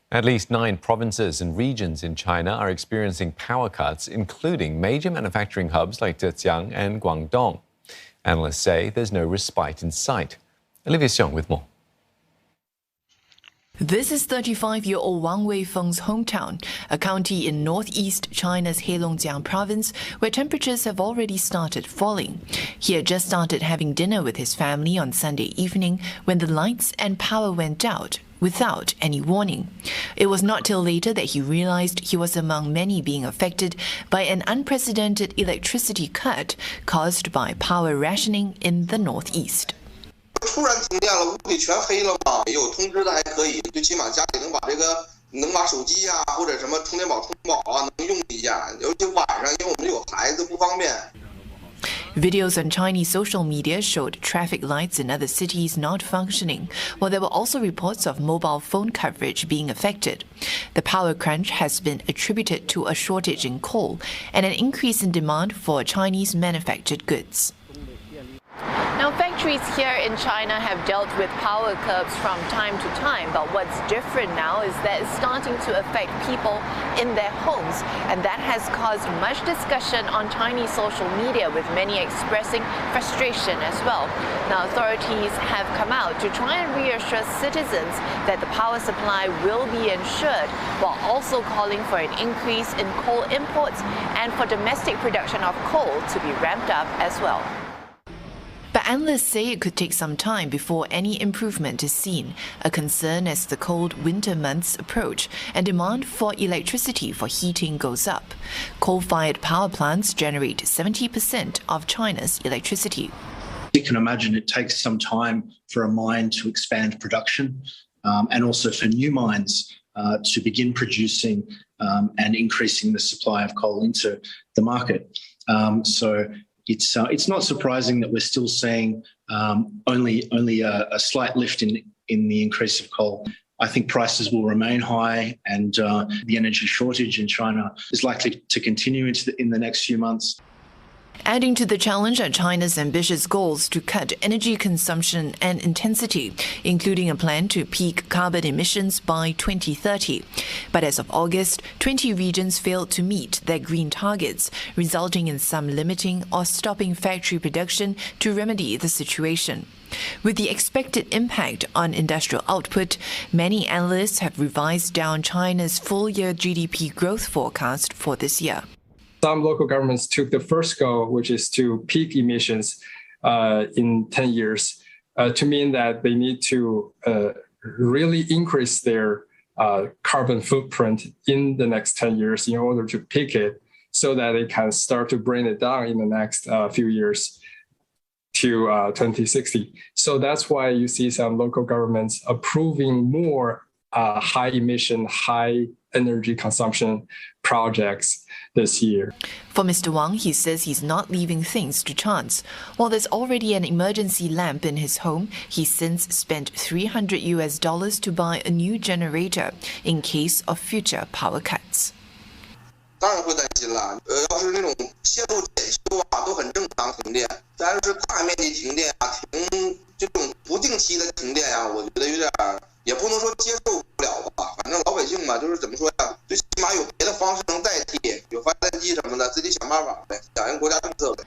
At least 9 provinces and regions in China are experiencing power cuts, including major manufacturing hubs like Zhejiang and Guangdong. Analysts say there's no respite in sight. Olivia Xiong with more. This is 35-year-old Wang Weifeng's hometown, a county in northeast China's Heilongjiang province, where temperatures have already started falling. He had just started having dinner with his family on Sunday evening when the lights and power went out without any warning. It was not till later that he realized he was among many being affected by an unprecedented electricity cut caused by power rationing in the northeast. 突然停电了，屋里全黑了嘛，没有通知的还可以，最起码家里能把手机啊或者什么充电宝充饱啊能用一下，尤其晚上，因为我们有孩子不方便。 Videos on Chinese social media showed traffic lights in other cities not functioning, while there were also reports of mobile phone coverage being affected. The power crunch has been attributed to a shortage in coal and an increase in demand for Chinese manufactured goods. Now, factories here in China have dealt with power curbs from time to time, but what's different now is that it's starting to affect people in their homes, and that has caused much discussion on Chinese social media, with many expressing frustration as well. Now, authorities have come out to try and reassure citizens that the power supply will be ensured, while also calling for an increase in coal imports and for domestic production of coal to be ramped up as well. But analysts say it could take some time before any improvement is seen, a concern as the cold winter months approach and demand for electricity for heating goes up. Coal-fired power plants generate 70% of China's electricity. You can imagine it takes some time for a mine to expand production and also for new mines to begin producing and increasing the supply of coal into the market. It's not surprising that we're still seeing only a slight lift in the increase of coal. I think prices will remain high, and the energy shortage in China is likely to continue in the next few months. Adding to the challenge are China's ambitious goals to cut energy consumption and intensity, including a plan to peak carbon emissions by 2030. But as of August, 20 regions failed to meet their green targets, resulting in some limiting or stopping factory production to remedy the situation. With the expected impact on industrial output, many analysts have revised down China's full-year GDP growth forecast for this year. Some local governments took the first goal, which is to peak emissions in 10 years, to mean that they need to really increase their carbon footprint in the next 10 years in order to peak it, so that they can start to bring it down in the next few years to 2060. So that's why you see some local governments approving more high emission, high energy consumption projects this year. For Mr. Wang, he says he's not leaving things to chance. While there's already an emergency lamp in his home, he's since spent $300 to buy a new generator in case of future power cuts. 当然会担心了。要是那种线路检修啊，都很正常停电。但是大面积停电啊，这种不定期的停电啊，我觉得有点也不能说接受不了吧。反正老百姓嘛，就是怎么说呀，最起码有别的方式能代替，有发电机什么的，自己想办法呗，响应国家政策呗。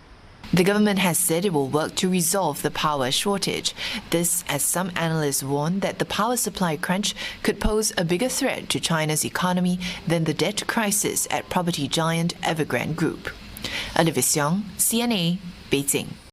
The government has said it will work to resolve the power shortage. This, as some analysts warn that the power supply crunch could pose a bigger threat to China's economy than the debt crisis at property giant Evergrande Group. Olivia Xiong, CNA, Beijing.